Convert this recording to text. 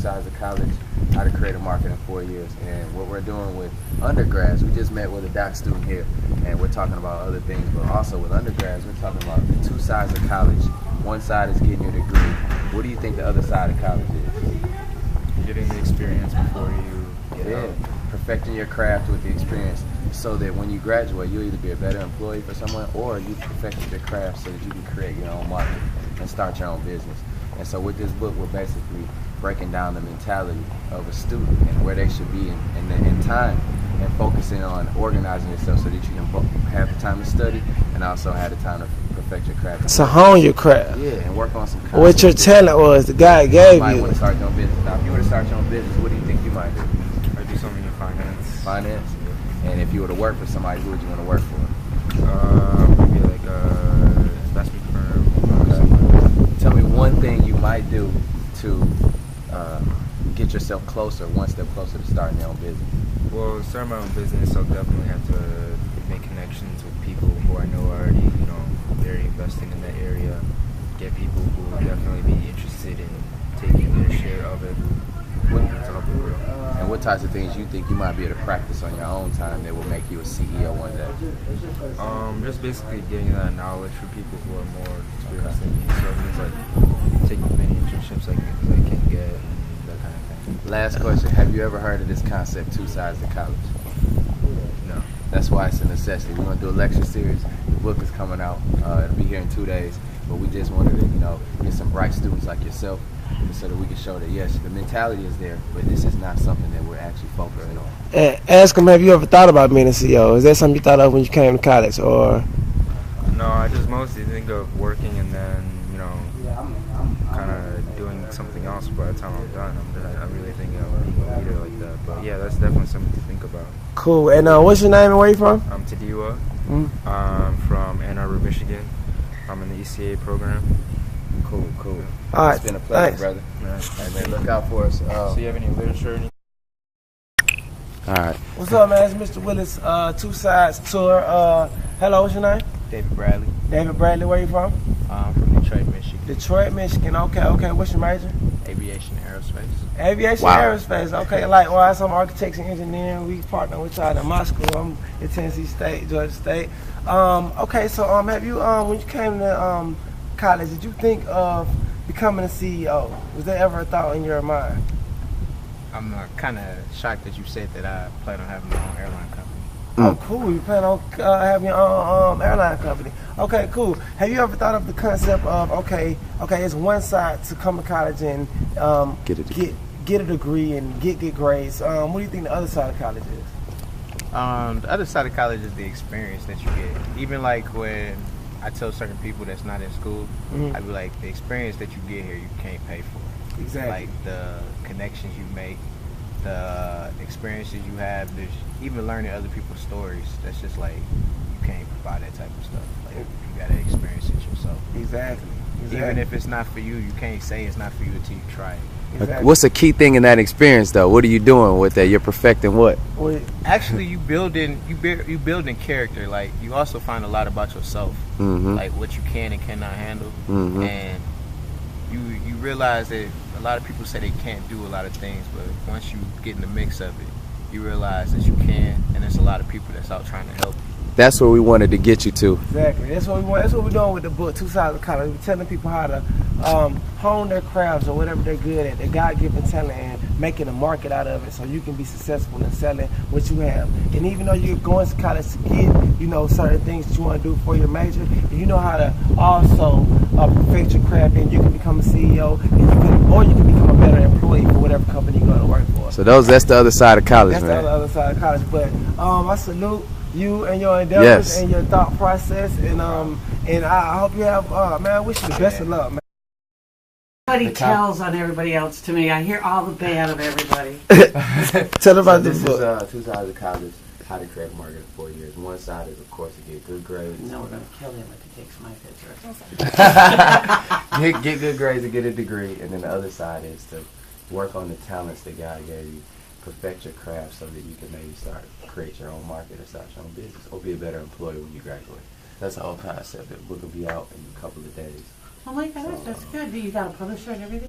Sides of College, how to create a market in 4 years. And what we're doing with undergrads, we just met with a doc student here, and we're talking about other things, but also with undergrads, we're talking about the 2 sides of college. One side is getting your degree. What do you think the other side of college is? Getting the experience before you get out. Perfecting your craft with the experience, so that when you graduate, you'll either be a better employee for someone, or you perfected your craft so that you can create your own market and start your own business. And so with this book, we're basically breaking down the mentality of a student and where they should be in time, and focusing on organizing yourself so that you can have the time to study and also have the time to perfect your craft. So hone your craft. Yeah, and work on some concepts. What your talent was, the guy gave you might you. want to start your own business. Now, if you were to start your own business, what do you think you might do? I'd do something in finance. Finance? And if you were to work for somebody, who would you want to work for? Maybe like a investment firm or something like that. Tell me one thing you might do to get yourself closer, one step closer to starting your own business. Well, starting my own business, I'll definitely have to make connections with people who I know are already, very investing in that area. Get people who will definitely be interested in taking their share of it. And what types of things you think you might be able to practice on your own time that will make you a CEO one day? Just basically getting that knowledge from people who are more experienced than me. So things like taking many internships I can get and that kind of thing. Last question. Have you ever heard of this concept, 2 sides to college? No. That's why it's a necessity. We're going to do a lecture series. The book is coming out. It'll be here in 2 days. But we just wanted to, get some bright students like yourself, so that we can show that, yes, the mentality is there, but this is not something that we're actually focusing on. Ask him, have you ever thought about being a CEO? Is that something you thought of when you came to college, or? No, I just mostly think of working and then, kind of doing something else by the time I'm done. I'm really thinking of being a leader like that. But yeah, that's definitely something to think about. Cool. And what's your name and where you from? I'm Tadiwa. I'm from Ann Arbor, Michigan. I'm in the ECA program. Cool. All right. It's been a pleasure, Thanks. brother. Hey, man, look out for us. So you have any literature? All right. What's up, man? It's Mr. Willis, 2 Sides Tour. Hello, what's your name? David Bradley. David Bradley, where you from? I'm from Detroit, Michigan. Detroit, Michigan. Okay. What's your major? Aviation and aerospace. Aviation, aerospace. Okay, likewise, I'm architects and engineering. We partner with y'all in my school. I'm at Tennessee State, Georgia State. Okay, so have you when you came to college, did you think of becoming a CEO? Was there ever a thought in your mind? I'm kind of shocked that you said that I plan on having my own airline company. Oh, cool. You plan on having your own airline company. Okay, cool. Have you ever thought of the concept of, okay, it's one side to come to college and get a degree and get good grades. What do you think the other side of college is? The other side of college is the experience that you get. Even like when I tell certain people that's not in school, I be like, the experience that you get here, you can't pay for. Exactly. Like the connections you make, the experiences you have, there's even learning other people's stories. That's just like, you can't buy that type of stuff. Like, you gotta experience it yourself. Exactly. Even if it's not for you, you can't say it's not for you until you try it. Exactly. What's the key thing in that experience, though? What are you doing with that? You're perfecting what? Actually, you building character. Like, you also find a lot about yourself, like what you can and cannot handle, and you realize that a lot of people say they can't do a lot of things, but once you get in the mix of it, you realize that you can, and there's a lot of people that's out trying to help you. That's where we wanted to get you to. Exactly. That's what we want. That's what we're doing with the book, 2 Sides of College. We're telling people how to hone their crafts or whatever they're good at, their God-given talent, and making a market out of it so you can be successful in selling what you have. And even though you're going to college to get, certain things that you want to do for your major, you know how to also perfect your craft, and you can become a CEO, or you can become a better employee for whatever company you're going to work for. So that's the other side of college, that's man. That's the other side of college. But I salute you and your endeavors and your thought process, and I hope you have man, I wish you the best of luck, man. Everybody tells on everybody else to me. I hear all the bad of everybody. Tell about this book. This is 2 Sides of College, how to create a market in 4 years. One side is, of course, to get good grades. No, we're going to kill him if he takes my picture. get good grades and get a degree, and then the other side is to work on the talents that God gave you, perfect your craft so that you can maybe create your own market or start your own business, or be a better employee when you graduate. That's the whole concept. The book will be out in a couple of days. Oh my gosh, that's good. You got a publisher and everything?